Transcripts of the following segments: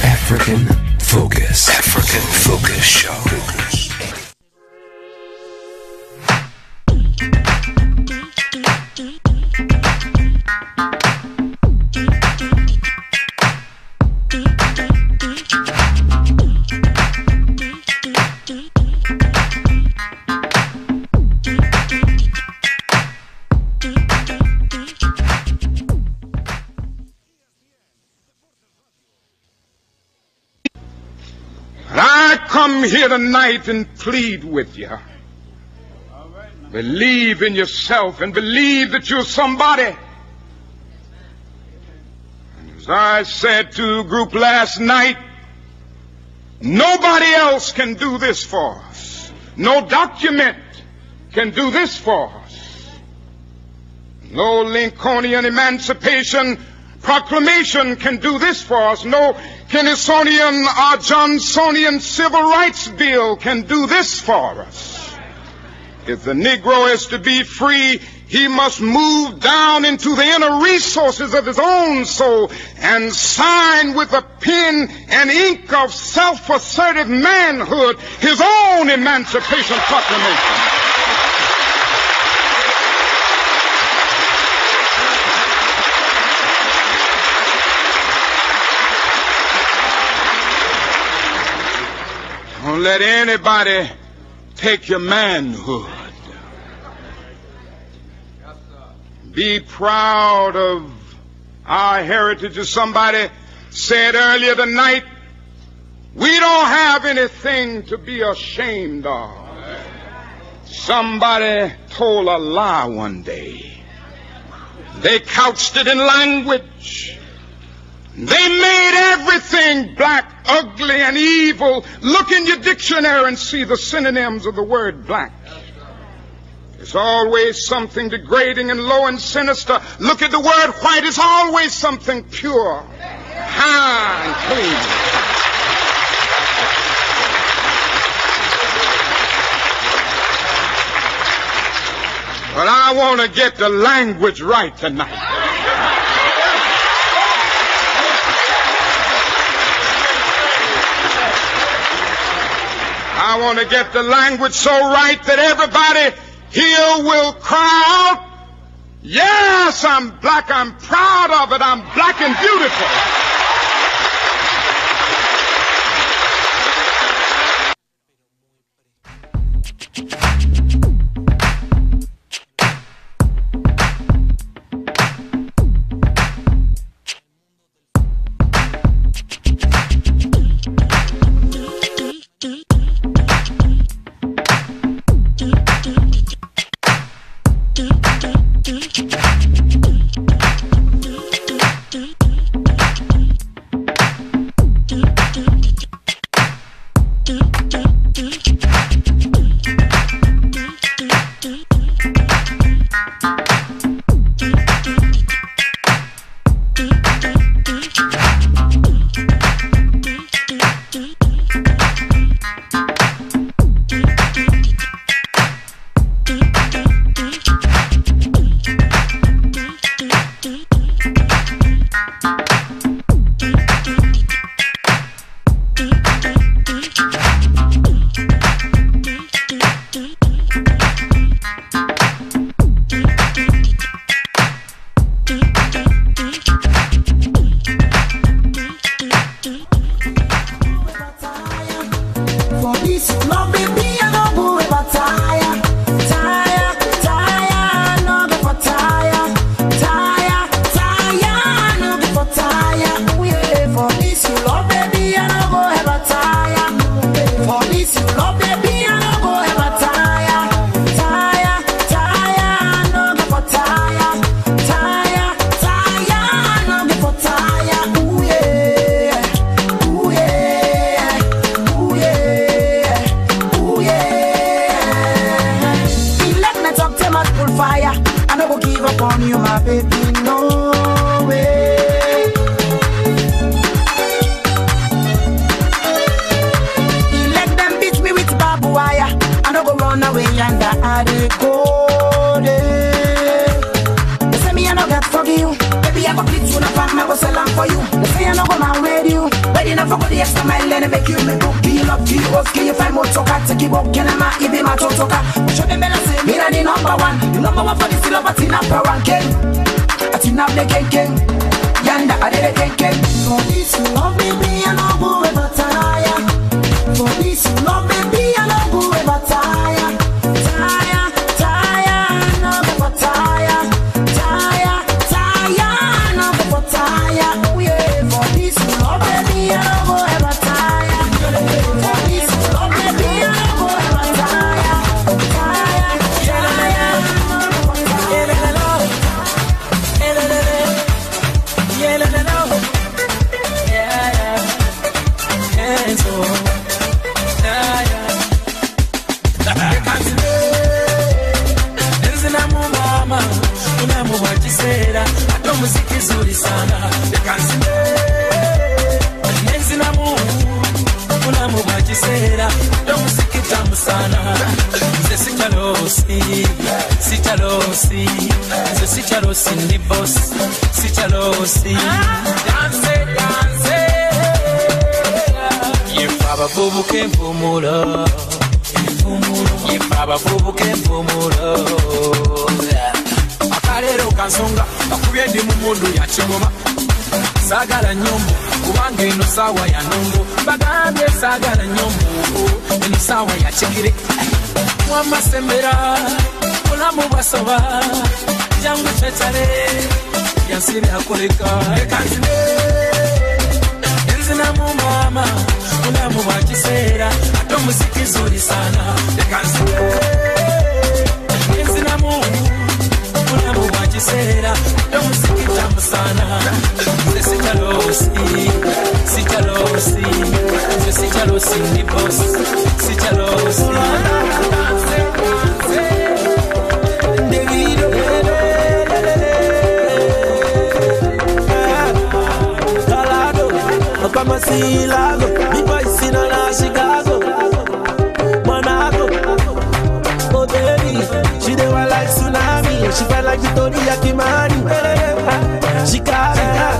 African Focus. African Focus Show. Come here tonight and plead with you. Believe in yourself and believe that you're somebody. And as I said to a group last night, nobody else can do this for us. No document can do this for us. No Lincolnian Emancipation Proclamation can do this for us. No Kennysonian or Johnsonian Civil Rights Bill can do this for us. If the Negro is to be free, he must move down into the inner resources of his own soul and sign with a pen and ink of self-assertive manhood his own Emancipation Proclamation. Don't let anybody take your manhood. Be proud of our heritage. As somebody said earlier tonight, we don't have anything to be ashamed of. Somebody told a lie one day. They couched it in language. They made everything black, ugly, and evil. Look in your dictionary and see the synonyms of the word black. There's always something degrading and low and sinister. Look at the word white. It's always something pure, high, and clean. But I want to get the language right tonight. I want to get the language so right that everybody here will cry out, yes, I'm black, I'm proud of it, I'm black and beautiful. Baby, I go please you, not go sell them for you. They say I no go man radio. Ready enough for the extra mile and make you me book. Give you love, give you off, give you find more talker. Take you up, can I ma, give you my talker. Show them better say, me the number one. The number one for the still up at in upper ranking. At in up the king. Yanda, I did a king. For this love, baby, I no go ever tire. For this love, baby, I no go ever tire. Tire, no go tire. Tire, no go tire. Yeah, for this love, baby, I no go ever tire. For this love, baby, I no go ever tire. Muziki zuri sana nikansime nenzina mu una mubajisera ndo muziki tamu sana ze sitalosi ndi boss sitalosi dance yefaba bubu kempumulo yefaba bubu kempumulo Akarero kansonga akubye ndi mu mundu ya kingoma sagala nyombo kubanga eno sawa ya nongo bagambye sagala nyombo eno sawa ya kigire mwamasembera mulamu basoba jangu chetale yansiri akoleka ekanzine enzina mu mama mulamu bakisera ato muziki zuri sana ekanzine enzina mu Sera, don't see it, sana. Sitalosi, ni boss. Sitalosi. Kama silago, mi boys in a Chicago, Monaco. Oh baby, she dey want like tsunami. She felt like Victoria Kimani. She carry that,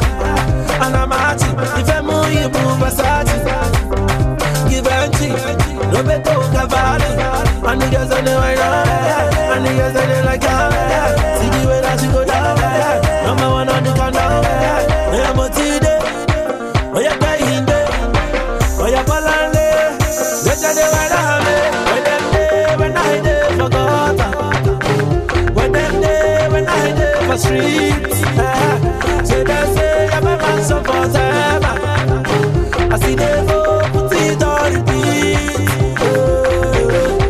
and I'm at it. If I'm on you, move Versace. Give empty, no better Cavalli. And niggas on the way down, and niggas on the like that. See the way that she go down, number one on the countdown. I'm a T-Day, oh yeah, Kahinde, oh yeah, Palande. That's the way that I'm when I day forgot. When I day for streets, so they say I'm a man so forever. I see them go put it on repeat.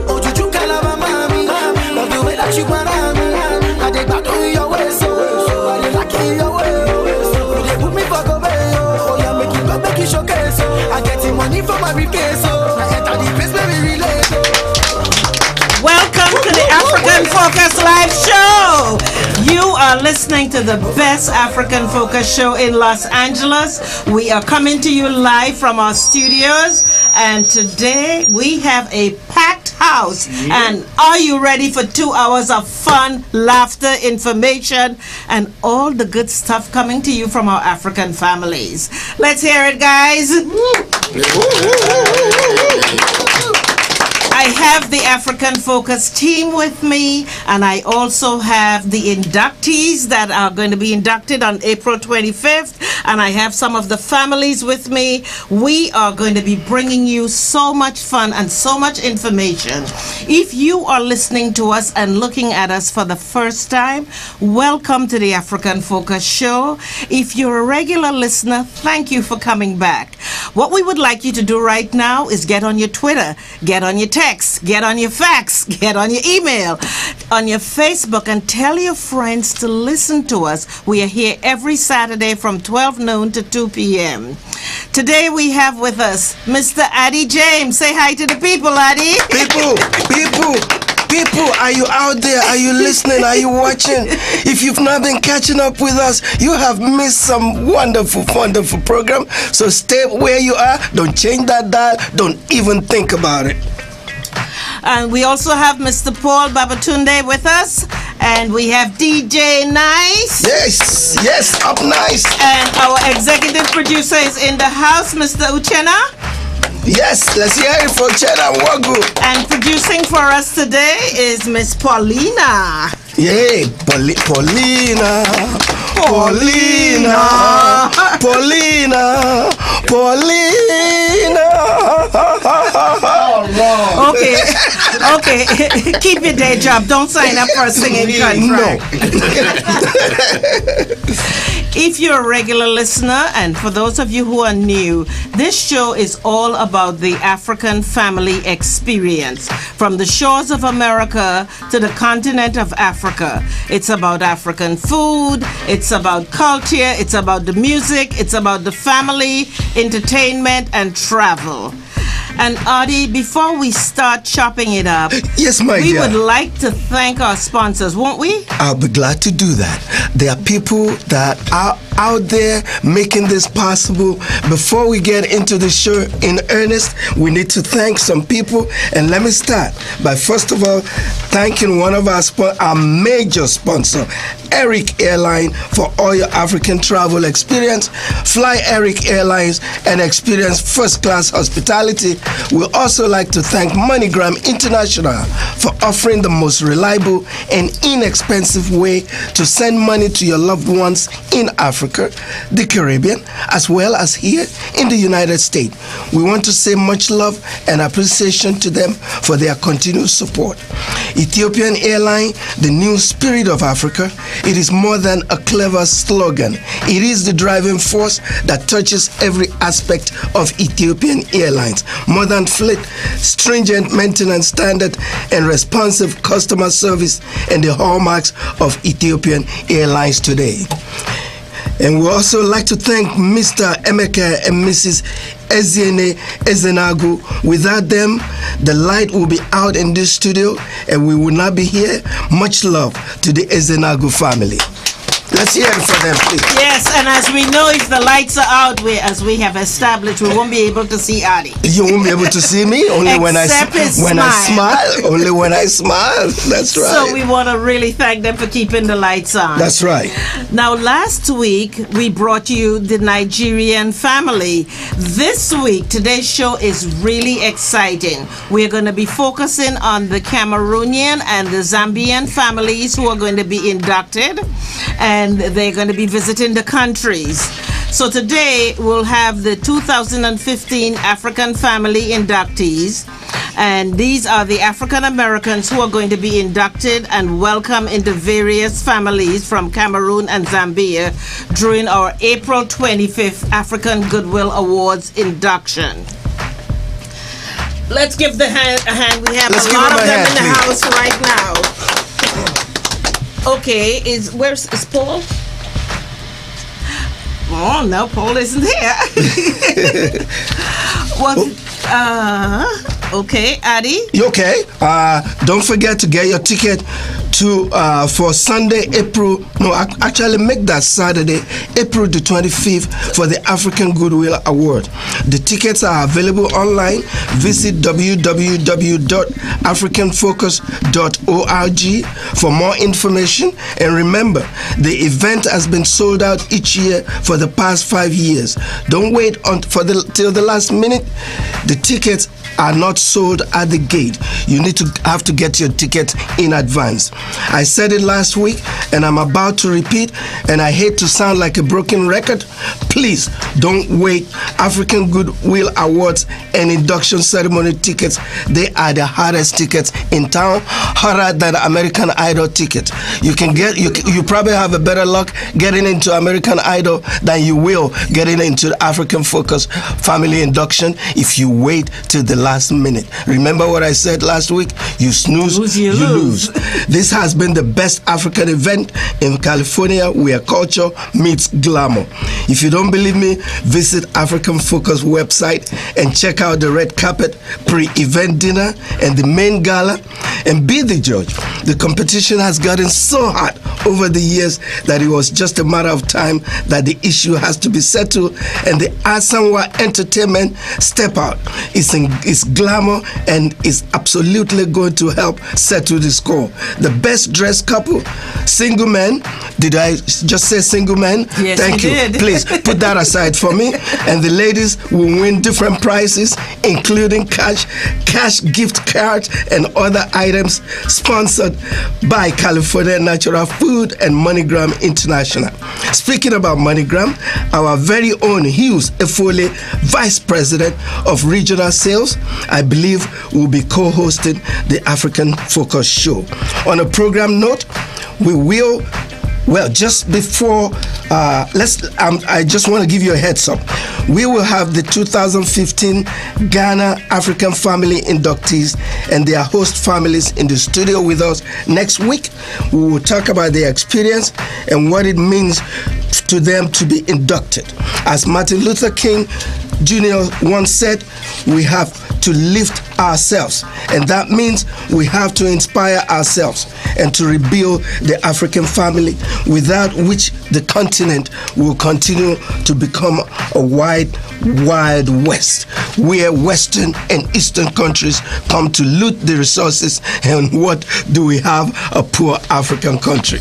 Oh, you calaba mami, love the way that you want me. I dey back on your way, so I dey like your way. They put me for go away, oh yeah, make you showcase, so I get the money for my briefcase, so I enter the place where we relate. Welcome to the African Focus Live Show. You are listening to the best African Focus show in Los Angeles. We are coming to you live from our studios, and today we have a packed house. And are you ready for 2 hours of fun, laughter, information, and all the good stuff coming to you from our African families? Let's hear it, guys. I have the African Focus team with me, and I also have the inductees that are going to be inducted on April 25th, and I have some of the families with me. We are going to be bringing you so much fun and so much information. If you are listening to us and looking at us for the first time, welcome to the African Focus show. If you're a regular listener, thank you for coming back. What we would like you to do right now is get on your Twitter, get on your text, get on your fax, get on your email, on your Facebook, and tell your friends to listen to us. We are here every Saturday from 12 noon to 2 p.m. Today we have with us Mr. Addy James. Say hi to the people, Addy. People, are you out there? Are you listening? Are you watching? If you've not been catching up with us, you have missed some wonderful program. So stay where you are. Don't change that dial. Don't even think about it. And we also have Mr. Paul Babatunde with us. And we have DJ Nice. Yes, up nice. And our executive producer is in the house, Mr. Uchenna. Yes, let's hear it for Uchenna Wagu. And producing for us today is Miss Paulina. Yay, Paulina. Okay. Keep your day job. Don't sign up for a singing contract. If you're a regular listener, and for those of you who are new, this show is all about the African family experience. From the shores of America to the continent of Africa. It's about African food, it's about culture, it's about the music, it's about the family, entertainment, and travel. And Adi, before we start chopping it up, yes, my we dear, would like to thank our sponsors, won't we? I'll be glad to do that. There are people that are out there making this possible. Before we get into the show in earnest, we need to thank some people. And let me start by first of all thanking one of our major sponsor, Eric Airline, for all your African travel experience. Fly Eric Airlines and experience first-class hospitality. We also like to thank MoneyGram International for offering the most reliable and inexpensive way to send money to your loved ones in Africa, the Caribbean, as well as here in the United States. We want to say much love and appreciation to them for their continued support. Ethiopian Airline, the new spirit of Africa. It is more than a clever slogan. It is the driving force that touches every aspect of Ethiopian Airlines. Modern fleet, stringent maintenance standard, and responsive customer service, and the hallmarks of Ethiopian Airlines today. And we also like to thank Mr. Emeka and Mrs. Eziene Ezenagu. Without them, the light will be out in this studio and we will not be here. Much love to the Ezenagu family. Let's hear it for them, please. Yes, and as we know, if the lights are out, as we have established, we won't be able to see Adi. You won't be able to see me only when I smile. Only when I smile. That's right. So we want to really thank them for keeping the lights on. That's right. Now, last week we brought you the Nigerian family. This week, today's show is really exciting. We're going to be focusing on the Cameroonian and the Zambian families who are going to be inducted, and they're going to be visiting the countries. So today we'll have the 2015 African family inductees, and these are the African Americans who are going to be inducted and welcome into various families from Cameroon and Zambia during our April 25th African Goodwill Awards induction. Let's give the hand a hand. We have a lot of them in the house right now. Okay, is Paul? Oh no, Paul isn't here. Okay, Adi. You okay? Don't forget to get your ticket for Sunday, actually make that Saturday, April the 25th for the African Goodwill Award. The tickets are available online. Visit www.africanfocus.org for more information. And remember, the event has been sold out each year for the past 5 years. Don't wait till the last minute. The tickets are not sold at the gate. You have to get your ticket in advance. I said it last week and I'm about to repeat, and I hate to sound like a broken record. Please don't wait. African Goodwill Awards and induction ceremony tickets, they are the hardest tickets in town, harder than American Idol ticket. You probably have a better luck getting into American Idol than you will getting into the African Focus family induction if you wait till the last minute. Remember what I said last week? You snooze, you lose. This has been the best African event in California where culture meets glamour. If you don't believe me, visit African Focus website and check out the red carpet pre-event dinner and the main gala and be the judge. The competition has gotten so hot over the years that it was just a matter of time that the issue has to be settled, and the Asanwa Entertainment step out. It's glamour and is absolutely going to help settle the score. The best dressed couple, single men. Did I just say single men? Yes, Thank you. did. Please put that aside for me. And the ladies will win different prizes, including cash gift cards and other items sponsored by California Natural Food and MoneyGram International. Speaking about MoneyGram, our very own Hughes Efole, Vice President of Regional Sales, I believe will be co-hosting the African Focus Show. On a program note, we will, well, just before, I just want to give you a heads up. We will have the 2015 Ghana African Family inductees and their host families in the studio with us next week. We will talk about their experience and what it means to them to be inducted. As Martin Luther King Jr. once said, we have to lift ourselves, and that means we have to inspire ourselves and to rebuild the African family, without which the continent will continue to become a wild west, where Western and Eastern countries come to loot the resources, and what do we have? A poor African country.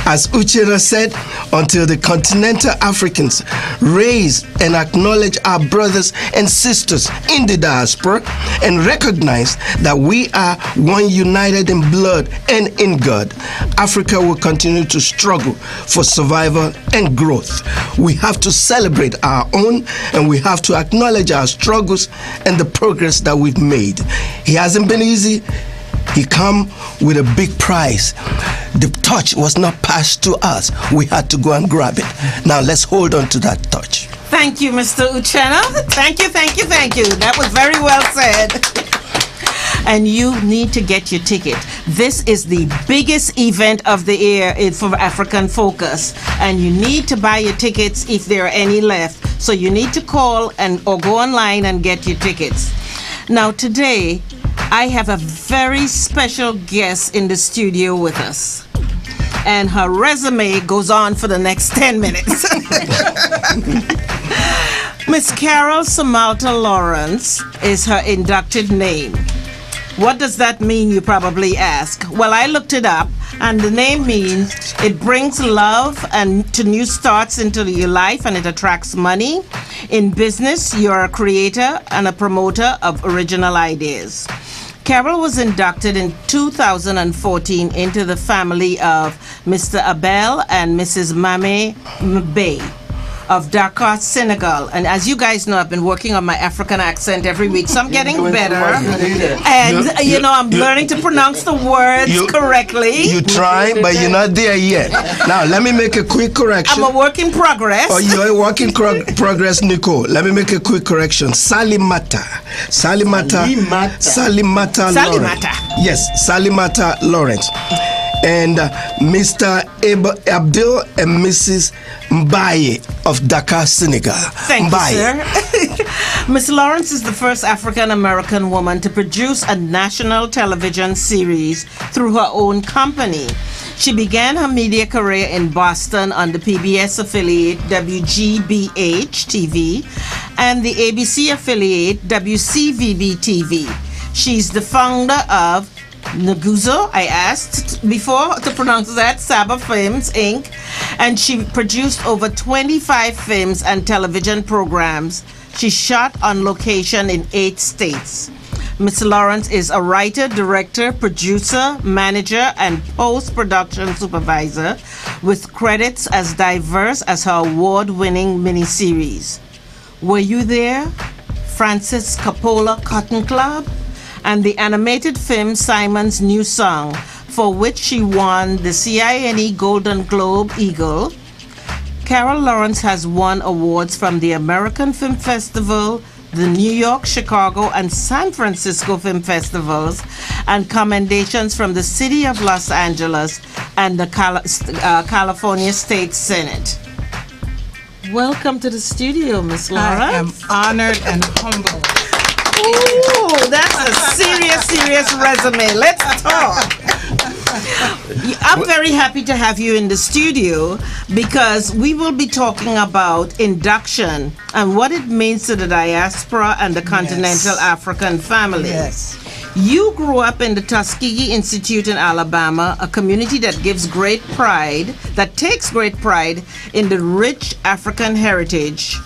As Uchenna said, until the continental Africans raise and acknowledge our brothers and sisters in the diaspora and recognize that we are one, united in blood and in God, Africa will continue to struggle for survival and growth. We have to celebrate our own, and we have to acknowledge our struggles and the progress that we've made. It hasn't been easy. He come with a big prize. The torch was not passed to us. We had to go and grab it. Now let's hold on to that torch. Thank you, Mr. Uchenna. Thank you. That was very well said. And you need to get your ticket. This is the biggest event of the year for African Focus, and you need to buy your tickets if there are any left. So you need to call or go online and get your tickets. Now today, I have a very special guest in the studio with us, and her resume goes on for the next 10 minutes. Miss Carol Samalta Lawrence is her inducted name. What does that mean, you probably ask? Well, I looked it up, and the name means it brings love and to new starts into your life, and it attracts money. In business, you're a creator and a promoter of original ideas. Carol was inducted in 2014 into the family of Mr. Abel and Mrs. Mame Mbey of Dakar, Senegal. And as you guys know, I've been working on my African accent every week, so I'm getting better. And, I'm learning to pronounce the words correctly. You try, but you're not there yet. Now, let me make a quick correction. I'm a work in progress. Oh, you're a work in progress, Nicole. Let me make a quick correction. Salimata Lawrence. Yes, Salimata Lawrence. And Mr. Abdul and Mrs. Mbaye of Dakar, Senegal. Thank you, sir. Miss Lawrence is the first African-American woman to produce a national television series through her own company. She began her media career in Boston on the PBS affiliate WGBH-TV and the ABC affiliate WCVB-TV. She's the founder of Nguzo, I asked before to pronounce that, Saba Films, Inc., and she produced over 25 films and television programs. She shot on location in 8 states. Ms. Lawrence is a writer, director, producer, manager, and post-production supervisor with credits as diverse as her award-winning miniseries. Were You There?, Francis Coppola Cotton Club, and the animated film Simon's New Song, for which she won the CINE Golden Globe Eagle. Carol Lawrence has won awards from the American Film Festival, the New York, Chicago, and San Francisco Film Festivals, and commendations from the City of Los Angeles and the California State Senate. Welcome to the studio, Miss Lawrence. I am honored and humbled. Ooh, that's a serious resume. Let's talk. I'm very happy to have you in the studio because we will be talking about induction and what it means to the diaspora and the Continental African family. Yes. You grew up in the Tuskegee Institute in Alabama, a community that takes great pride in the rich African heritage.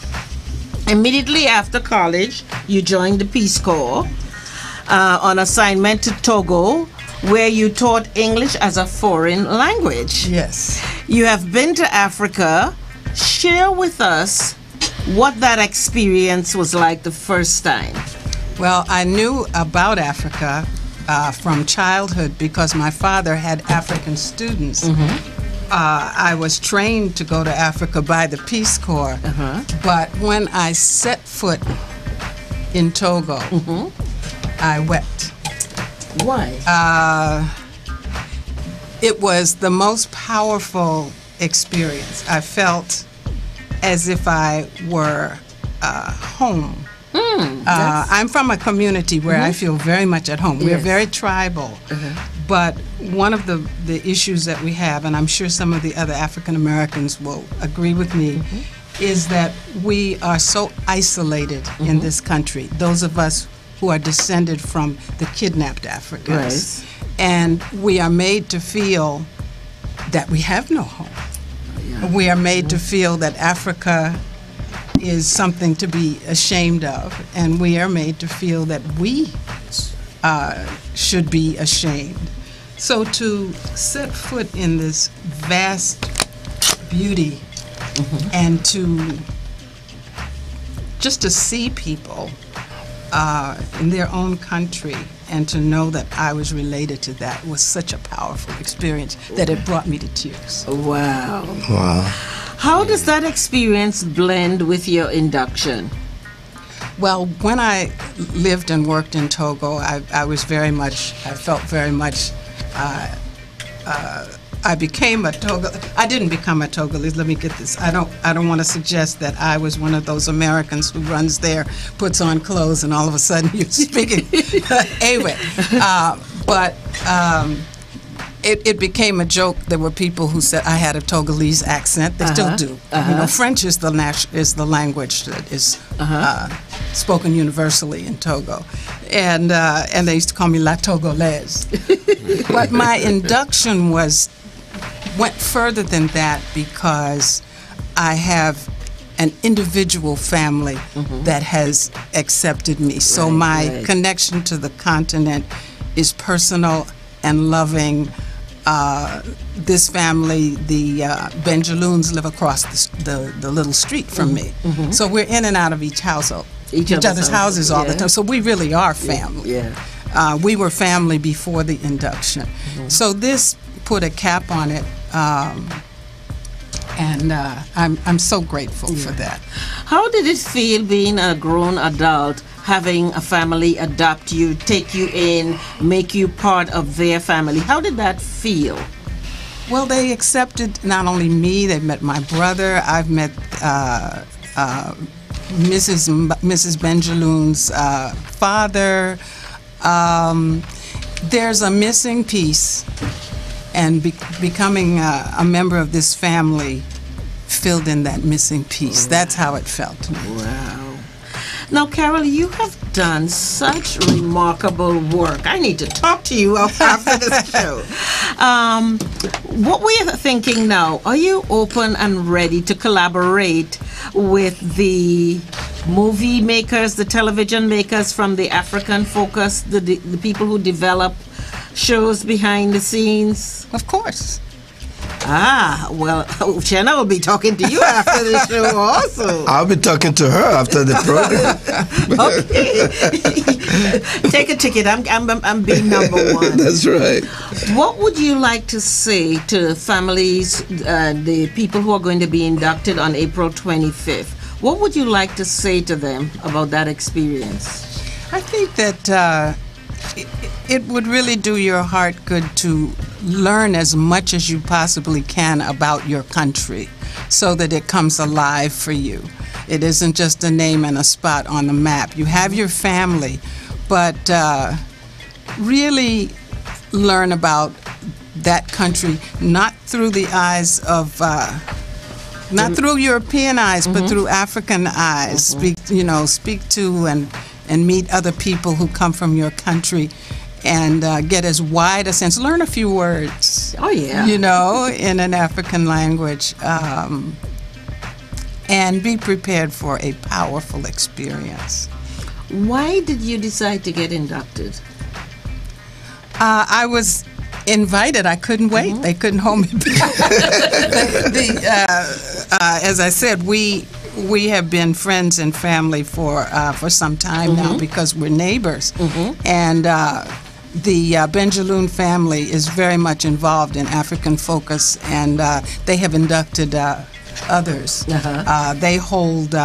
Immediately after college, you joined the Peace Corps on assignment to Togo, where you taught English as a foreign language. Yes. You have been to Africa. Share with us what that experience was like the first time. Well, I knew about Africa from childhood because my father had African students. I was trained to go to Africa by the Peace Corps, but when I set foot in Togo, I wept. Why? It was the most powerful experience. I felt as if I were home. I'm from a community where I feel very much at home. We're very tribal. But one of the issues that we have, and I'm sure some of the other African Americans will agree with me, is that we are so isolated in this country. Those of us who are descended from the kidnapped Africans. And we are made to feel that we have no home. We are made to feel that Africa is something to be ashamed of, and we are made to feel that we should be ashamed. So to set foot in this vast beauty and to just to see people in their own country and to know that I was related to that was such a powerful experience that it brought me to tears. Wow. Wow. How does that experience blend with your induction? Well, when I lived and worked in Togo, I felt very much, I became a Togolese. I didn't become a Togolese, let me get this. I don't want to suggest that I was one of those Americans who runs there, puts on clothes, and all of a sudden you're speaking. Anyway, but it became a joke. There were people who said I had a Togolese accent. They still do. You know, French is the language that is spoken universally in Togo, and they used to call me La Togolaise. But my induction went further than that because I have an individual family that has accepted me. So my connection to the continent is personal and loving. This family, the Benjaloons, live across the little street from me. So we're in and out of each household, each other's houses all the time. So we really are family. We were family before the induction. So this put a cap on it, and I'm so grateful for that. How did it feel being a grown adult, having a family adopt you, take you in, make you part of their family? How did that feel? Well, they accepted not only me, they met my brother. I've met Mrs. Benjaloon's father. There's a missing piece, and becoming a member of this family filled in that missing piece. That's how it felt. Wow. Now, Carol, you have done such remarkable work. I need to talk to you after this show. What we're thinking now, are you open and ready to collaborate with the movie makers, the television makers from the African Focus, the people who develop shows behind the scenes? Of course. Well, Shanna will be talking to you after the show also. I'll be talking to her after the program. Okay. Take a ticket. I'm being number one. That's right. What would you like to say to families, the people who are going to be inducted on April 25th? What would you like to say to them about that experience? I think that it would really do your heart good to learn as much as you possibly can about your country so that it comes alive for you. It isn't just a name and a spot on the map. You have your family, but really learn about that country not through the eyes of not through European eyes, but through African eyes. Speak to and meet other people who come from your country, and get as wide a sense. Learn a few words. Oh yeah. In an African language, and be prepared for a powerful experience. Why did you decide to get inducted? I was invited. I couldn't wait. They couldn't hold me back. As I said, we have been friends and family for some time now because we're neighbors. And the Benjaloon family is very much involved in African Focus, and they have inducted others. They hold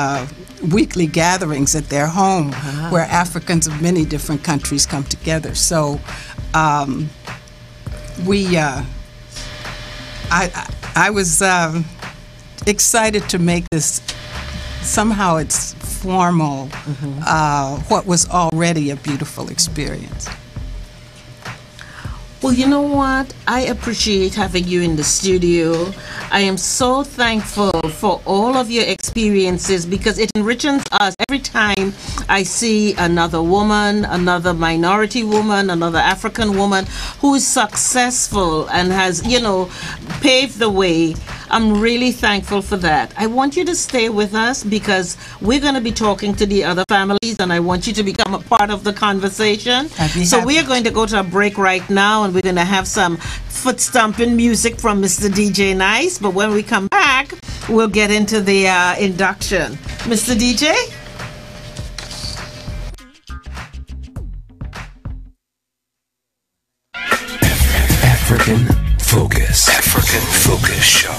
weekly gatherings at their home where Africans of many different countries come together. So I was excited to make this, somehow it's formal, what was already a beautiful experience. Well, you know what? I appreciate having you in the studio. I am so thankful for all of your experiences because it enriches us every time I see another woman, another minority woman, another African woman who is successful and has, paved the way. I'm really thankful for that. I want you to stay with us because we're going to be talking to the other families, and I want you to become a part of the conversation. So we are going to go to a break right now, and we're going to have some foot stomping music from Mr. DJ Nice. But when we come back, we'll get into the induction. Mr. DJ? African Focus. African Focus Show.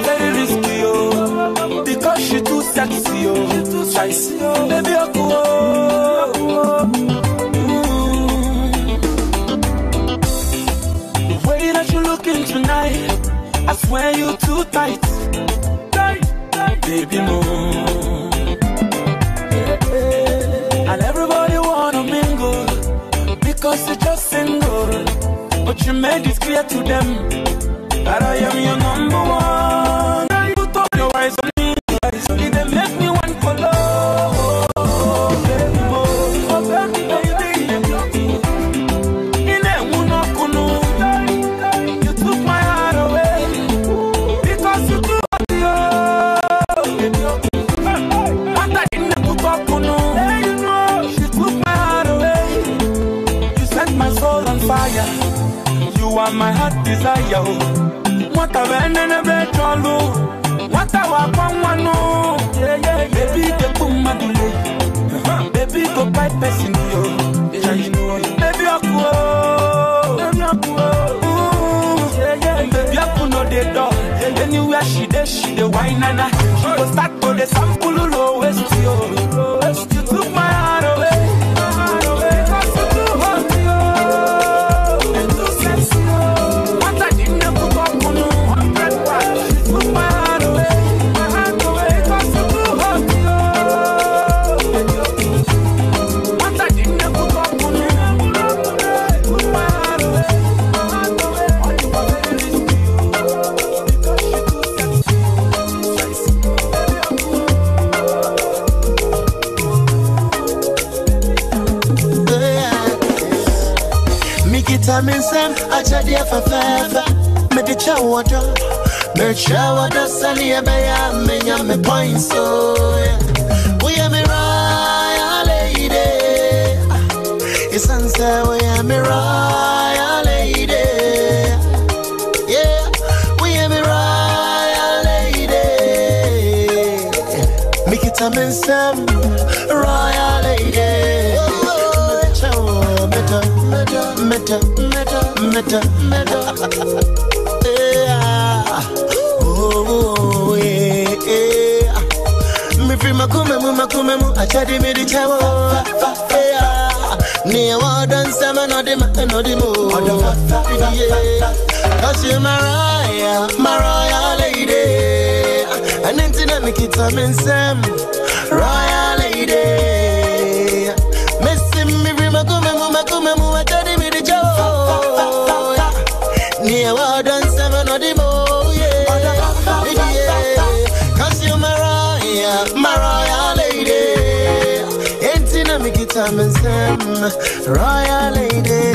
Very risky, oh, because she too sexy, oh, baby, the way that you looking tonight, I swear you too tight, baby, no. And everybody wanna mingle because you're just single, but you made it clear to them that I am your number one. You put all your eyes on me, it they make me one color. Baby, you took my heart away because you too she took my heart away. You set my soul on fire. You are my heart desire. What a venene betrolu, what a wapangwanu. Baby, the pumadule, baby, go by person yo. Baby, aku, baby, aku no de door. Anywhere she dey wine and she go start to the sample low waist yo. You took my heart away. Because you too hot yo, and too sexy yo. What I didn't put up on you. Vitamin Sam, I tell you for fever. Me the chowater, me chowater, sunny a bear, me points so. We are me royal lady. It's answer we are me royal lady. Yeah, we are me royal lady. Make it a Vitamin Sam, royal lady. Meta. Yeah. Oh, yeah. Me free my makumemu, achadi me the chawo. Near Warden Sama, no the mo. Cause you're Mariah lady. And then to make it time in Sam, Royal lady. Missing me, makumemu, achadi me the chawo. Near Warden Sama, no the mo. Cause you're Mariah lady. Make it time and Sam, Royal lady.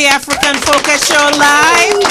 African Focus Show live.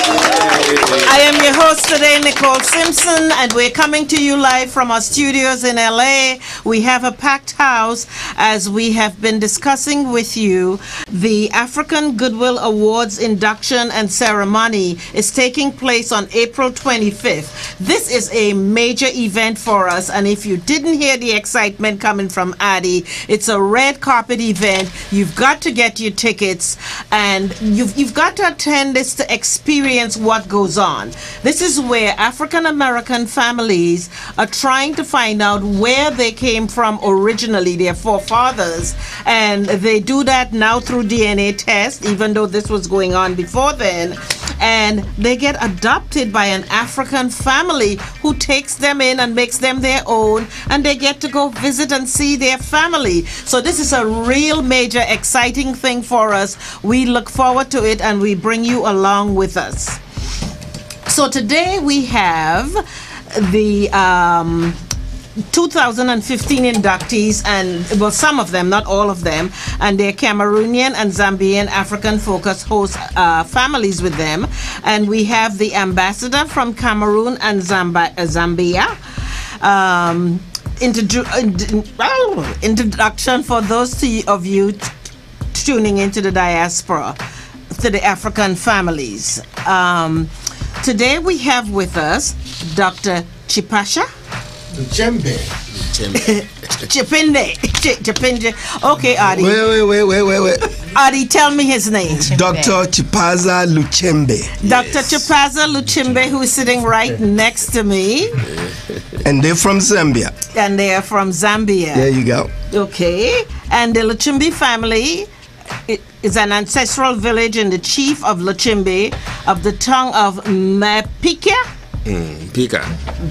I am your host today, Nicole Simpson, and we're coming to you live from our studios in LA. We have a packed house as we have been discussing with you. The African Goodwill Awards induction and ceremony is taking place on April 25th. This is a major event for us, and if you didn't hear the excitement coming from Addie, it's a red carpet event. You've got to get your tickets, and you've got to attend this to experience what goes on. This is where African American families are trying to find out where they came from originally, their forefathers, and they do that now through DNA test, even though this was going on before then. And they get adopted by an African family who takes them in and makes them their own, and they get to go visit and see their family. So this is a real major exciting thing for us. We look forward to it, and we bring you along with us. So today we have the 2015 inductees, and well, some of them, not all of them, and their Cameroonian and Zambian African Focus host families with them. And we have the ambassador from Cameroon and Zambia. Introduction for those of you tuning into the diaspora, to the African families. Today we have with us Dr. Chipasha Luchembe. Chipinde. Okay, Adi. Wait. Adi, tell me his name. Dr. Chipaza Luchembe. Dr. Chipaza Luchembe, who is sitting right next to me. And they're from Zambia. And they are from Zambia. There you go. Okay. And the Luchembe family is an ancestral village in the chief of Luchembe of the tongue of Mapika.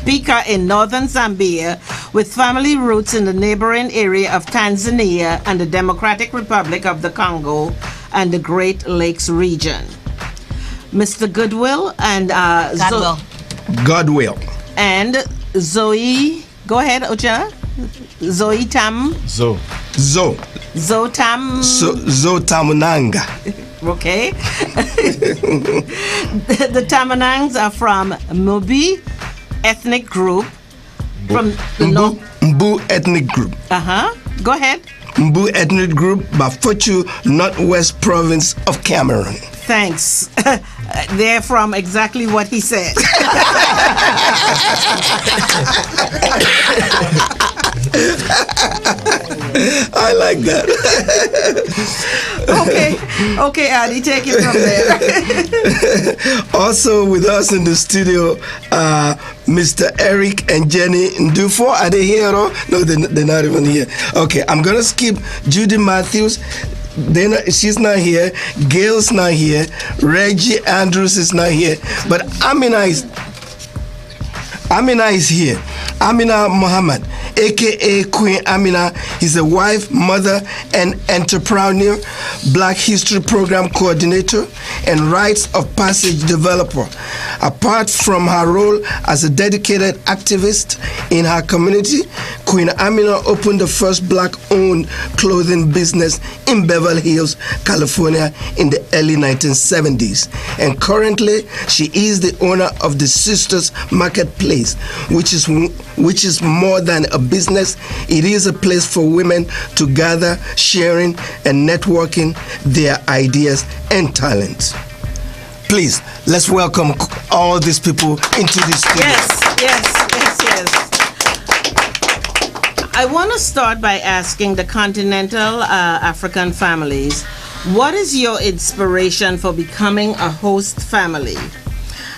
Pika in northern Zambia, with family roots in the neighboring area of Tanzania and the Democratic Republic of the Congo and the Great Lakes region. Mr. Goodwill and Godwill. And Zoe, go ahead, Ocha. Zoe Tam. Tamunanga. Okay. The Tamanangs are from Mubi ethnic group. From the Mbu ethnic group. Go ahead. Mbu ethnic group, Bafochu, Northwest Province of Cameroon. Thanks. They're from exactly what he said. I like that. Okay, Adi, take it from there. Also with us in the studio, Mr. Eric and Jenny Ndufo. Are they here? No, they're not even here. Okay, I'm gonna skip Judy Matthews. She's not here. Gail's not here. Reggie Andrews is not here. But Amina is here. Amina Muhammad, aka Queen Amina, is a wife, mother, and entrepreneur, Black History Program coordinator, and Rites of Passage developer. Apart from her role as a dedicated activist in her community, Queen Amina opened the first Black-owned clothing business in Beverly Hills, California in the early 1970s. And currently, she is the owner of the Sisters Marketplace, which is more than a business. It is a place for women to gather, sharing and networking their ideas and talents. Please, let's welcome all these people into this studio. Yes. I want to start by asking the Continental African families, what is your inspiration for becoming a host family?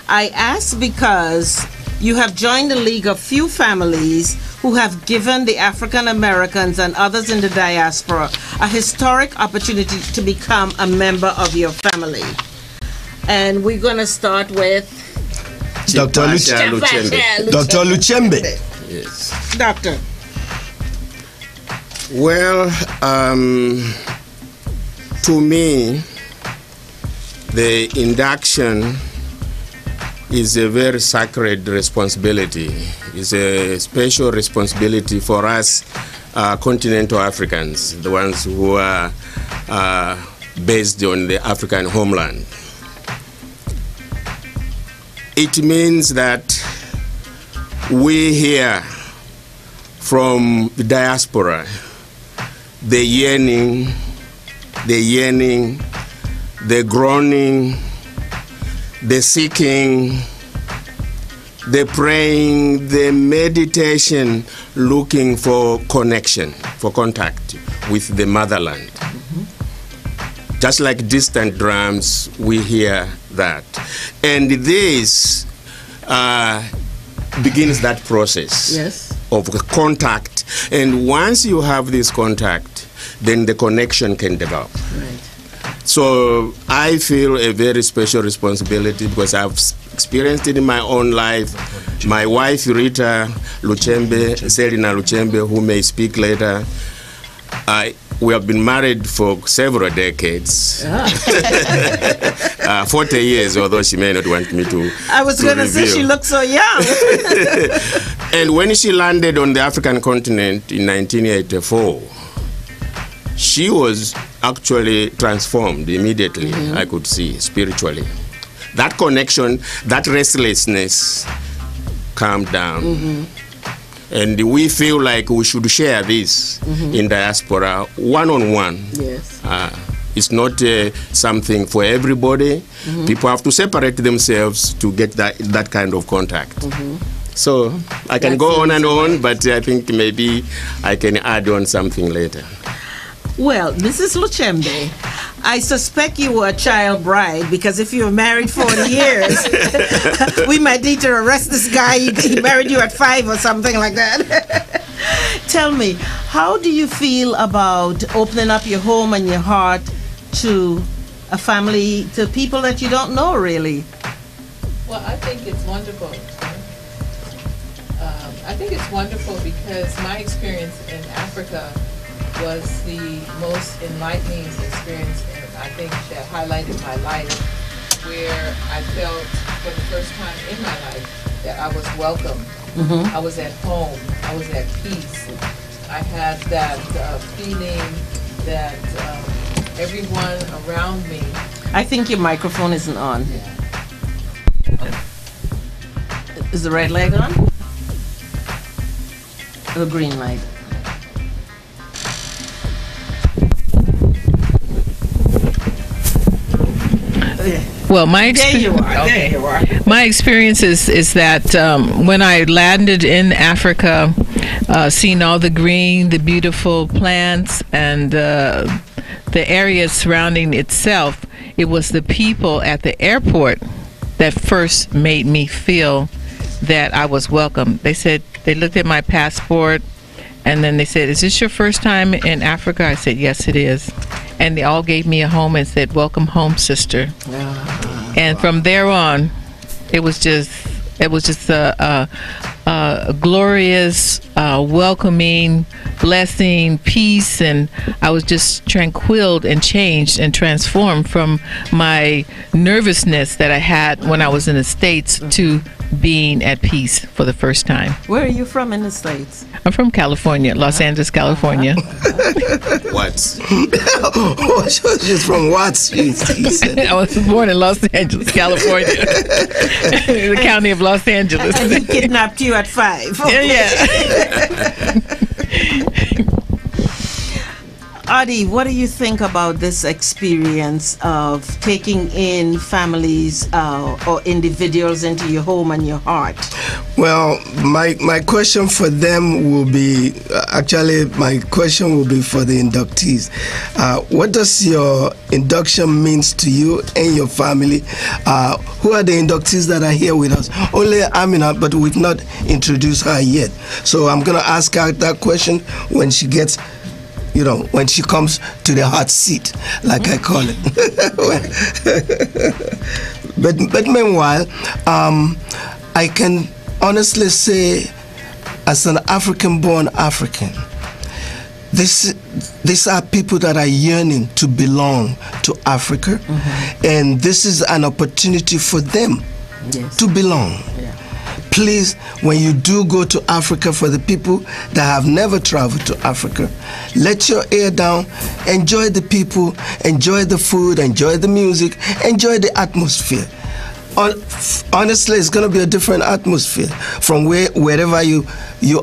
I ask because you have joined the league of few families who have given the African Americans and others in the diaspora a historic opportunity to become a member of your family. And we're going to start with Dr. Luchembe. Dr. Luchembe. Yes. Doctor. Well, to me, the induction is a very sacred responsibility. It's a special responsibility for us Continental Africans, the ones who are based on the African homeland. It means that we hear from the diaspora the yearning, the groaning, the seeking, the praying, the meditation, looking for connection, for contact with the motherland. Just like distant drums, we hear that. And this begins that process of contact. And once you have this contact, then the connection can develop. Right. So I feel a very special responsibility because I've experienced it in my own life. My wife, Rita Luchembe, Selina Luchembe, who may speak later, we have been married for several decades. 40 years, although she may not want me to. I was going to say she looks so young. And when she landed on the African continent in 1984, she was actually transformed immediately, I could see, spiritually. That connection, that restlessness calmed down. And we feel like we should share this in diaspora one-on-one. Yes. It's not something for everybody. People have to separate themselves to get that kind of contact. So I can go on and on, but I think maybe I can add on something later. Well, Mrs. Luchembe, I suspect you were a child bride, because if you were married 40 years, we might need to arrest this guy. He married you at 5 or something like that. Tell me, how do you feel about opening up your home and your heart to a family, to people that you don't know, really? Well, I think it's wonderful. I think it's wonderful because my experience in Africa was the most enlightening experience, and I think that highlighted my life, where I felt for the first time in my life that I was welcome. I was at home. I was at peace. I had that feeling that everyone around me. I think your microphone isn't on. Is the red light on? Or the green light? Well, my There you are. There you are. My experience is that when I landed in Africa, seeing all the green, the beautiful plants, and the area surrounding itself, it was the people at the airport that first made me feel that I was welcome. They said, they looked at my passport, and then they said, "Is this your first time in Africa?" I said, "Yes, it is." And they all gave me a home and said, "Welcome home, sister." And from there on, it was just a glorious, welcoming, blessing, peace, and I was just tranquil and changed and transformed from my nervousness that I had when I was in the States to being at peace for the first time. Where are you from in the States? I'm from California, Los Angeles, California. Watts. Oh, she's from Watts. He said. I was born in Los Angeles, California, the county of Los Angeles. And he kidnapped you at 5. Yeah. Adi, what do you think about this experience of taking in families or individuals into your home and your heart? Well, my question for them will be, actually, my question will be for the inductees. What does your induction means to you and your family? Who are the inductees that are here with us? Only Amina, but we've not introduced her yet. So I'm going to ask her that question when she gets, when she comes to the hot seat, like I call it. but meanwhile, I can honestly say, as an African-born African, these are people that are yearning to belong to Africa, and this is an opportunity for them to belong. Yeah. Please, when you do go to Africa, for the people that have never traveled to Africa, let your ear down, enjoy the people, enjoy the food, enjoy the music, enjoy the atmosphere. Honestly, it's going to be a different atmosphere from wherever you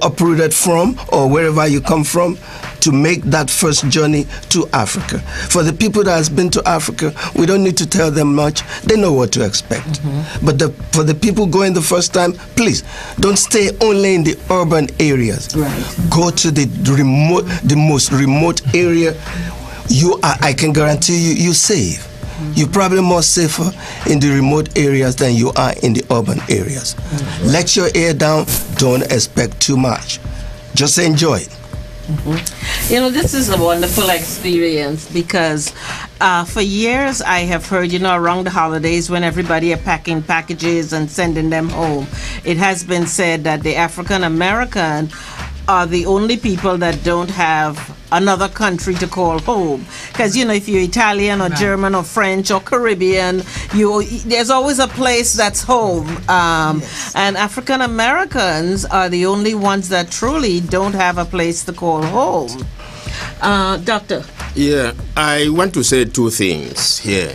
uprooted from or wherever you come from to make that first journey to Africa. For the people that has been to Africa, we don't need to tell them much. They know what to expect. But for the people going the first time, please don't stay only in the urban areas. Right. Go to the most remote area. I can guarantee you save. You're probably more safer in the remote areas than you are in the urban areas. Let your ear down. Don't expect too much. Just enjoy it. This is a wonderful experience because for years I have heard, around the holidays when everybody are packing packages and sending them home, it has been said that the African American are the only people that don't have another country to call home. Because, if you're Italian or German or French or Caribbean, there's always a place that's home. And African Americans are the only ones that truly don't have a place to call home. Doctor? Yeah, I want to say two things here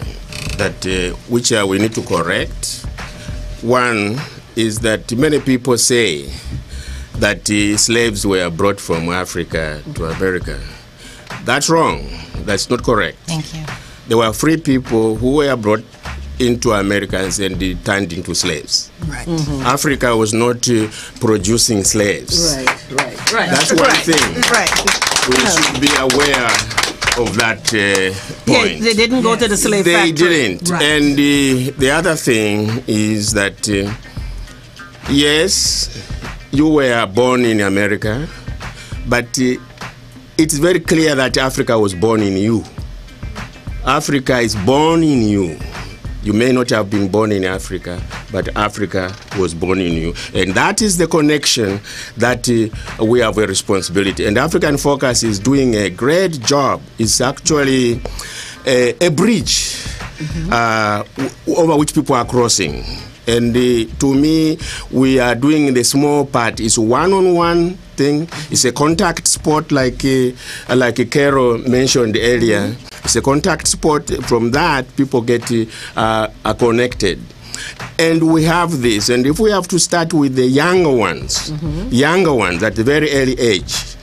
that which we need to correct. One is that many people say that slaves were brought from Africa to America. That's wrong. That's not correct. Thank you. There were free people who were brought into Americans and turned into slaves. Right. Africa was not producing slaves. Right. That's one thing. Right. We should be aware of that point. Yeah, they didn't go to the slave factory. They didn't. Right. And the other thing is that, yes, you were born in America, but it's very clear that Africa was born in you. Africa is born in you. You may not have been born in Africa, but Africa was born in you. And that is the connection that we have a responsibility. And African Focus is doing a great job. It's actually a bridge over which people are crossing. And to me, we are doing the small part. It's one-on-one thing. It's a contact sport, like Carol mentioned earlier. It's a contact sport. From that, people get are connected. And we have this. And if we have to start with the younger ones at a very early age,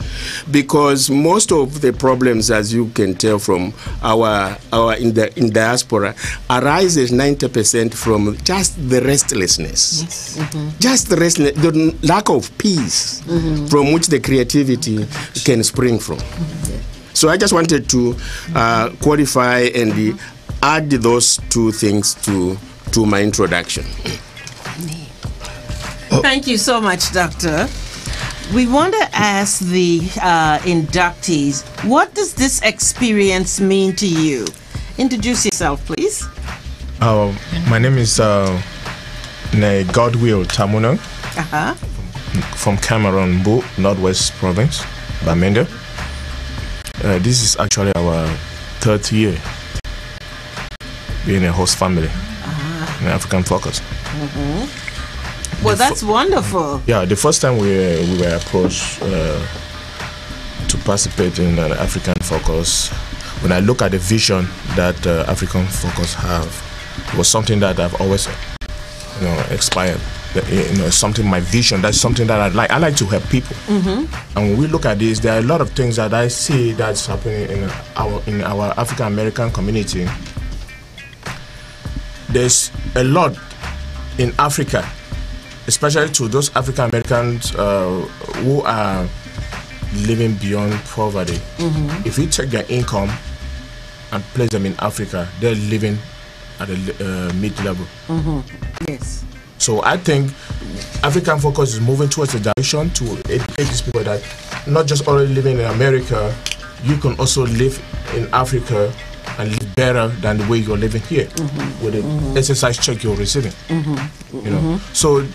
because most of the problems, as you can tell from our in diaspora, arises 90% from just the restlessness, just the restlessness, the lack of peace, from which the creativity can spring from. So I just wanted to qualify and add those two things to my introduction. Thank you so much, Doctor. We want to ask the inductees, what does this experience mean to you? Introduce yourself, please. My name is Godwill Tamuno from Cameroon, Bo, Northwest Province, Bamenda. This is actually our 3rd year being a host family in African Focus. Well, that's wonderful. Yeah, the first time we were approached to participate in an African Focus, when I look at the vision that African Focus have, it was something that I've always, inspired. Something, my vision. That's something that I like. I like to help people. And when we look at this, there are a lot of things that I see that's happening in our African American community. There's a lot in Africa, especially to those African Americans who are living beyond poverty. If you take their income and place them in Africa, they're living at a mid-level. Yes. So I think African Focus is moving towards a direction to educate these people that not just only living in America, you can also live in Africa and live better than the way you're living here with the exercise check you're receiving. So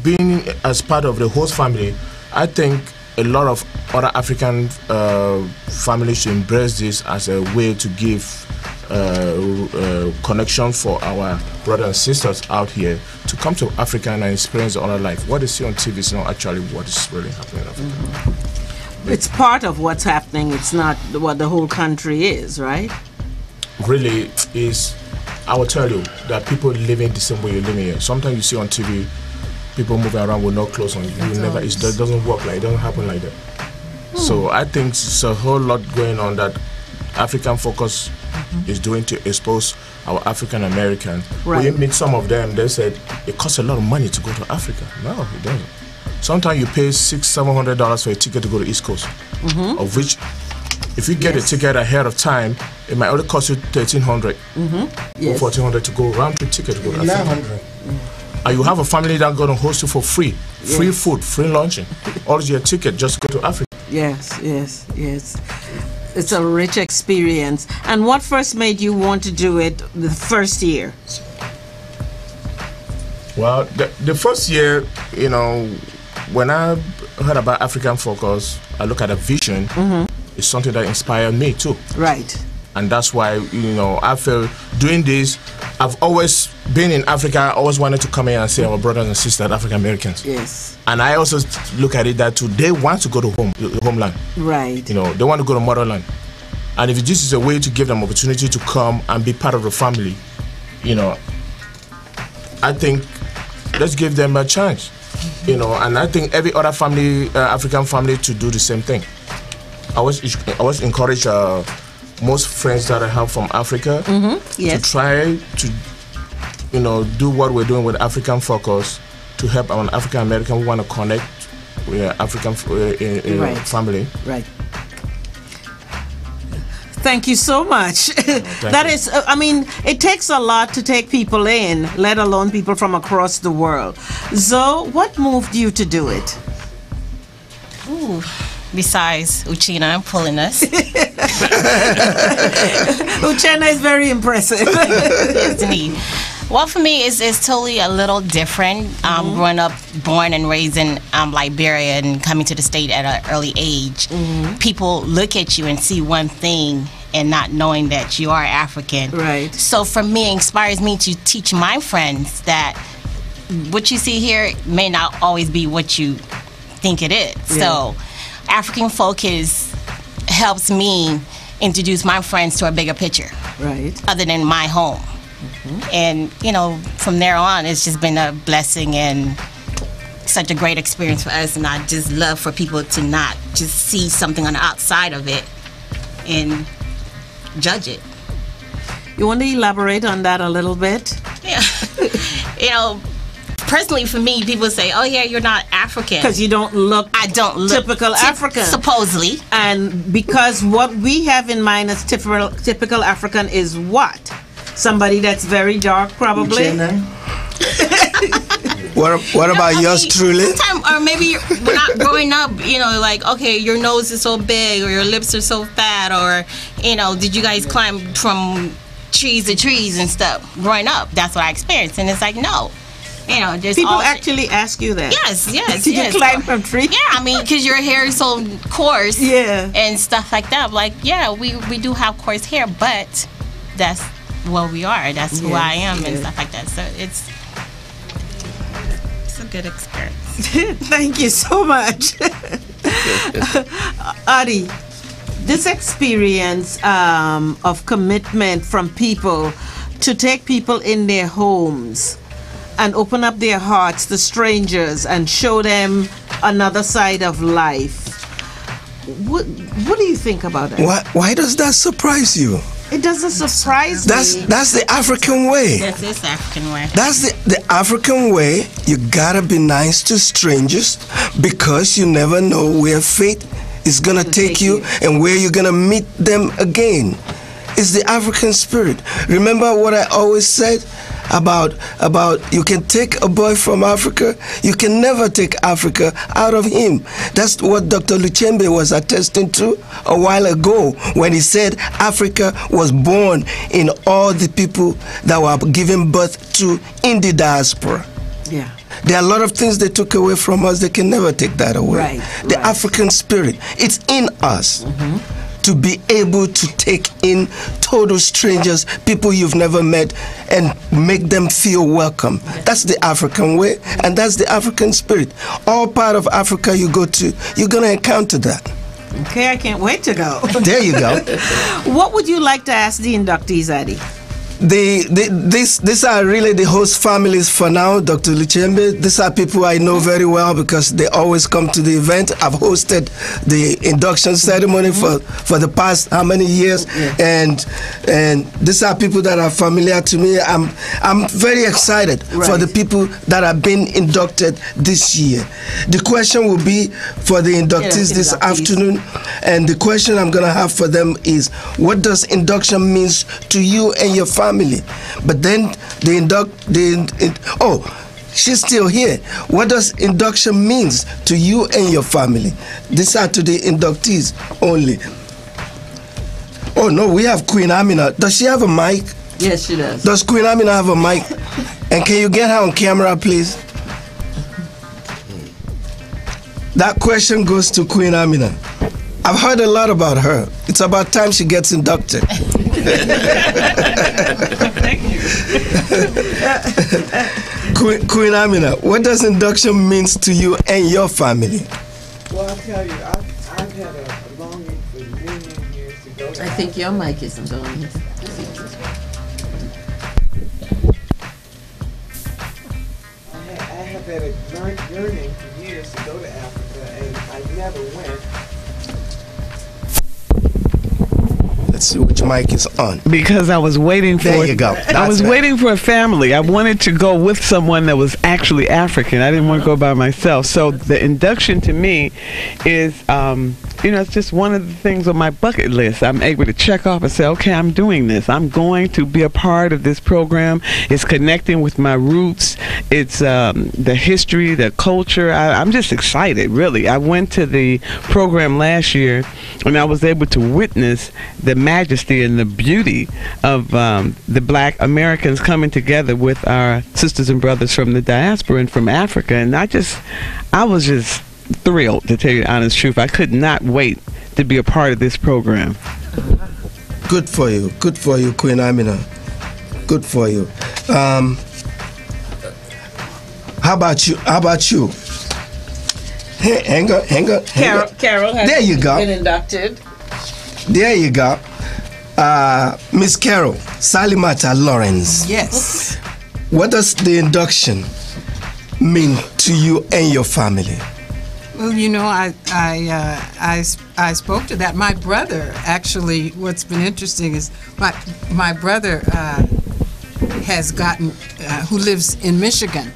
being as part of the host family, I think a lot of other African families should embrace this as a way to give connection for our brothers and sisters out here to come to Africa and experience other life. What they see on TV is not actually what is really happening in Africa. It's part of what's happening. It's not what the whole country is, right? Really is, I will tell you that people living the same way you're living here. Sometimes you see on TV people moving around with no clothes on. It doesn't work like, it doesn't happen like that. So I think it's a whole lot going on that African Focus is doing to expose our African Americans. When you meet some of them, they said it costs a lot of money to go to Africa. No, it doesn't. Sometimes you pay $600-700 for a ticket to go to East Coast, of which, if you get a ticket ahead of time, it might only cost you $1,300 or $1,400 to go round trip ticket to go to Africa. And you have a family that's going to host you for free food, free lunching, all your ticket just to go to Africa. Yes. It's a rich experience. And what first made you want to do it the first year? Well, the first year, when I heard about African Focus, I look at a vision. It's something that inspired me too. Right. And that's why, I feel doing this, I've always been in Africa. I always wanted to come here and see our brothers and sisters, African Americans. Yes. And I also look at it that too, they want to go to homeland. Right. They want to go to motherland. And if this is a way to give them opportunity to come and be part of the family, I think let's give them a chance. And I think every other family, African family, to do the same thing. I always encourage most friends that I have from Africa to try to, do what we're doing with African Focus to help our African American who want to connect with African family. Right. Thank you so much. It takes a lot to take people in, let alone people from across the world. Zoe, what moved you to do it? Besides Uchenna pulling us. Uchenna is very impressive. Yes, indeed. Well, for me, it's totally a little different. Born and raised in Liberia and coming to the state at an early age. People look at you and see one thing and not knowing that you are African. Right. So for me, it inspires me to teach my friends that what you see here may not always be what you think it is. So African Focus helps me introduce my friends to a bigger picture, right, other than my home. And from there on, it's just been a blessing and such a great experience for us. And I just love for people to not just see something on the outside of it and judge it. You want to elaborate on that a little bit? Yeah. Personally, for me, people say, "Oh, yeah, you're not African because you don't look." I don't look typical African, supposedly. And because what we have in mind as typical African is what? Somebody that's very dark, probably. What about yours truly? Sometimes, or maybe when I growing up, like, okay, your nose is so big, or your lips are so fat, or did you guys climb from trees to trees and stuff? Growing up, that's what I experienced, and it's like, no. There's people actually ask you that. Yes. Did you climb from trees? Yeah, because your hair is so coarse. Yeah. And stuff like that. Like, yeah, we do have coarse hair, but that's what we are. That's who I am and stuff like that. So it's a good experience. Thank you so much. Adi, this experience of commitment from people to take people in their homes and open up their hearts to strangers and show them another side of life. What do you think about that? Why does that surprise you? It doesn't surprise me. That's the African way. That's the African way. That's the African way. You gotta be nice to strangers because you never know where fate is gonna take you and where you're gonna meet them again. It's the African spirit. Remember what I always said about you can take a boy from Africa, you can never take Africa out of him. That's what Dr. Luchembe was attesting to a while ago when he said Africa was born in all the people that were given birth to in the diaspora. Yeah. There are a lot of things they took away from us. They can never take that away. Right, the African spirit, it's in us. To be able to take in total strangers, people you've never met, and make them feel welcome. That's the African way, and that's the African spirit. All part of Africa you go to, you're going to encounter that. Okay, I can't wait to go. There you go. What would you like to ask the inductees, Adi? These are really the host families for now, Dr. Luchembe. These are people I know very well because they always come to the event. I've hosted the induction ceremony for the past how many years, and these are people that are familiar to me. I'm very excited for the people that have been inducted this year. The question will be for the inductees this afternoon, and the question I'm going to have for them is, what does induction means to you and your family? But then she's still here. What does induction means to you and your family? These are to the inductees only. Oh no, we have Queen Amina. Does she have a mic? Yes, she does. Does Queen Amina have a mic? And can you get her on camera, please? That question goes to Queen Amina. I've heard a lot about her. It's about time she gets inducted. Thank you. Queen Amina, what does induction means to you and your family? Well, I'll tell you, I've had a longing for many years to go to I think your mic isn't on. I have had a yearning for years to go to Africa, and I never went. Let's see which mic is on. Because I was waiting for. There you go. I was waiting for a family. I wanted to go with someone that was actually African. I didn't want to go by myself. So the induction to me is, it's just one of the things on my bucket list. I'm able to check off and say, okay, I'm doing this. I'm going to be a part of this program. It's connecting with my roots. It's the history, the culture. I'm just excited, really. I went to the program last year, and I was able to witness the majesty and the beauty of the Black Americans coming together with our sisters and brothers from the diaspora and from Africa. And I was just thrilled, to tell you the honest truth. I could not wait to be a part of this program. Good for you, Queen Amina. Good for you. How about you? Hey, hang on. Carol has there you go. been inducted. There you go. Miss Carol Salimata Lawrence. Yes. What does the induction mean to you and your family? Well, I spoke to that. My brother, actually, what's been interesting is my brother has gotten, who lives in Michigan,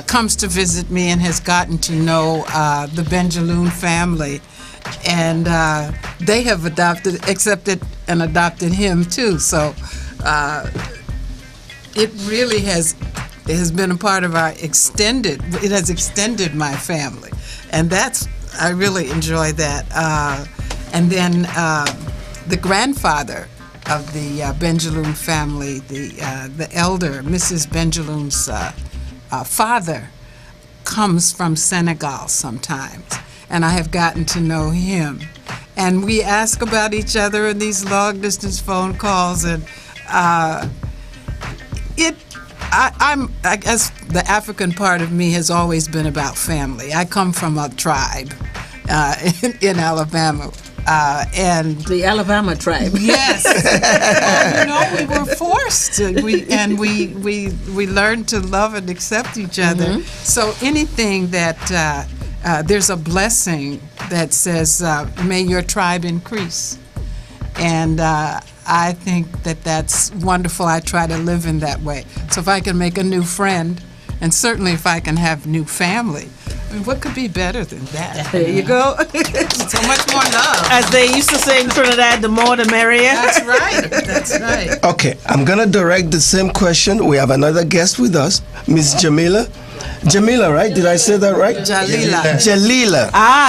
comes to visit me and has gotten to know the Benjaloon family. And they have accepted and adopted him too. So it really has been a part of it has extended my family. And I really enjoy that. And then the grandfather of the Benjaloon family, the elder, Mrs. Benjaloon's father, comes from Senegal sometimes. And I have gotten to know him. And we ask about each other in these long-distance phone calls. And I guess the African part of me has always been about family. I come from a tribe in Alabama. And the Alabama tribe. Yes. We were forced to. We learned to love and accept each other. Mm-hmm. So anything that there's a blessing that says, may your tribe increase. And I think that's wonderful. I try to live in that way. So if I can make a new friend, and certainly if I can have new family, I mean, what could be better than that? There you go. So much more love. As they used to say in Trinidad, the more the merrier. That's right. Okay, I'm going to direct the same question. We have another guest with us, Miss Jamila. Jamila, right? Did I say that right? Jalila.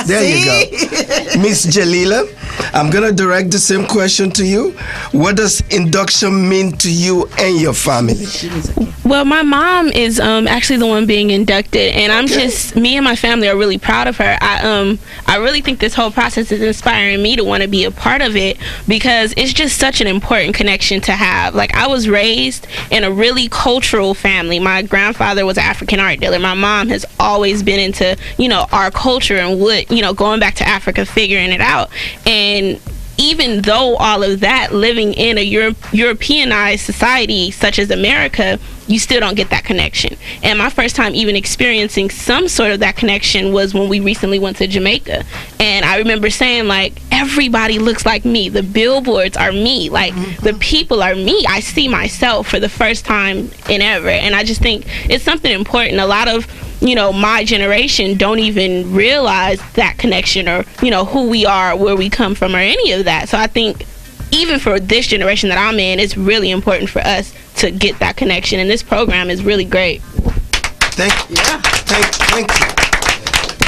There you go. Miss Jalila, I'm going to direct the same question to you. What does induction mean to you and your family? Well, my mom is actually the one being inducted, and me and my family are really proud of her. I really think this whole process is inspiring me to want to be a part of it, because it's just such an important connection to have. Like, I was raised in a really cultural family. My grandfather was an African art dealer. My mom has always been into, our culture and going back to Africa, figuring it out. And even though all of that, living in a Europeanized society such as America, you still don't get that connection. And my first time even experiencing some sort of that connection was when we recently went to Jamaica. And I remember saying, like, everybody looks like me. The billboards are me. Like, the people are me. I see myself for the first time in ever. And I just think it's something important. A lot of my generation don't even realize that connection, or who we are, where we come from, or any of that. So I think even for this generation that I'm in, it's really important for us to get that connection, and this program is really great. Thank you. Thank you.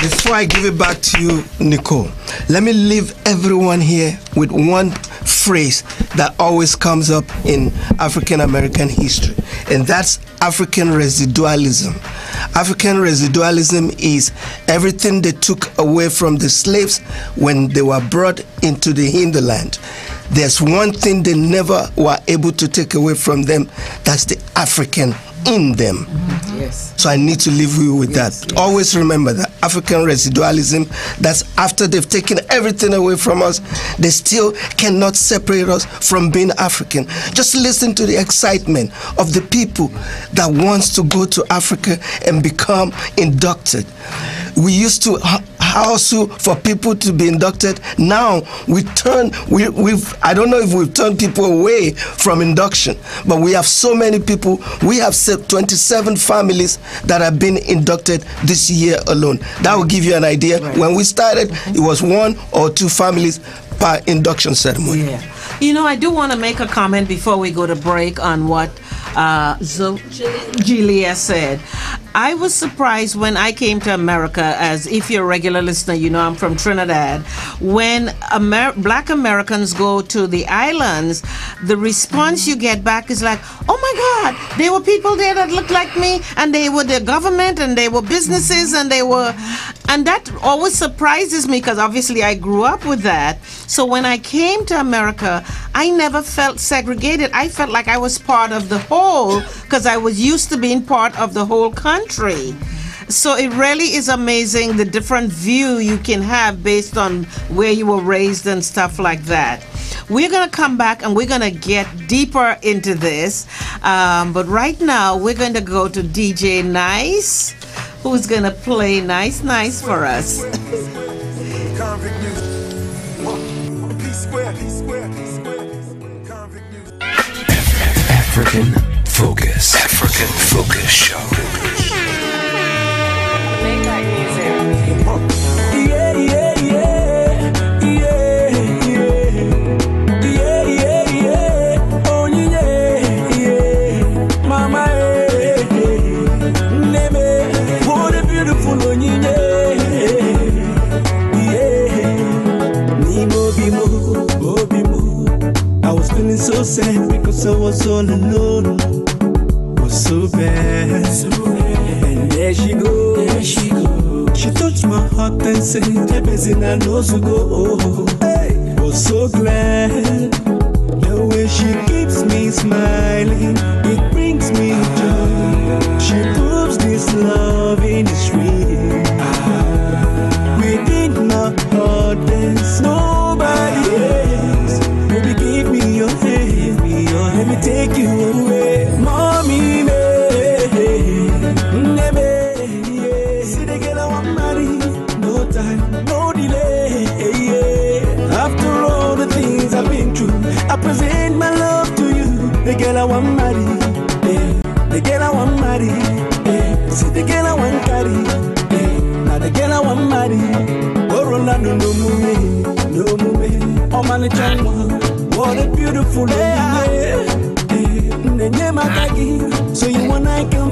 Before I give it back to you, Nicole, let me leave everyone here with one phrase that always comes up in African American history, and that's African residualism. African residualism is everything they took away from the slaves when they were brought into the hinterland. There's one thing they never were able to take away from them, that's the African in them. Yes. So I need to leave you with that. Yes. Always remember that African residualism, that's after they've taken everything away from us, they still cannot separate us from being African. Just listen to the excitement of the people that wants to go to Africa and become inducted. We used to hustle for people to be inducted. Now we've I don't know if we've turned people away from induction, but we have so many people. We have 27 families that have been inducted this year alone. That will give you an idea. Right. When we started, it was 1 or 2 families per induction ceremony. Yeah. I do want to make a comment before we go to break on what Julia said. I was surprised when I came to America, as if you're a regular listener, I'm from Trinidad. When Black Americans go to the islands, the response you get back is like, oh my God, there were people there that looked like me, and they were the government, and they were businesses, and that always surprises me, because obviously I grew up with that. So when I came to America, I never felt segregated. I felt like I was part of the whole because I was used to being part of the whole country. So it really is amazing the different view you can have based on where you were raised and stuff like that. We're going to come back and we're going to get deeper into this. But right now, we're going to go to DJ Nice, who's going to play Nice Nice for us. African Focus. African Focus Show. Yeah, yeah, yeah, yeah, yeah, yeah, yeah. Oh yeah, yeah, mama, neme, what a beautiful oh yeah, Bimo. I was feeling so sad because I was all alone. Was so bad, and there she goes. She touched my heart and said, everything I know to go. Hey, was so glad. The way she keeps me smiling, it brings me joy. She proves this love is real. Within my heart there's nobody else. Baby, give me your hand, let me take you away. Mommy, no delay. After all the things I've been through, I present my love to you. The girl I want marry, the girl I want marry, see the girl I want carry, now the girl I want marry. Oh Rolando, no move, oh man, what a beautiful lady. So you and I can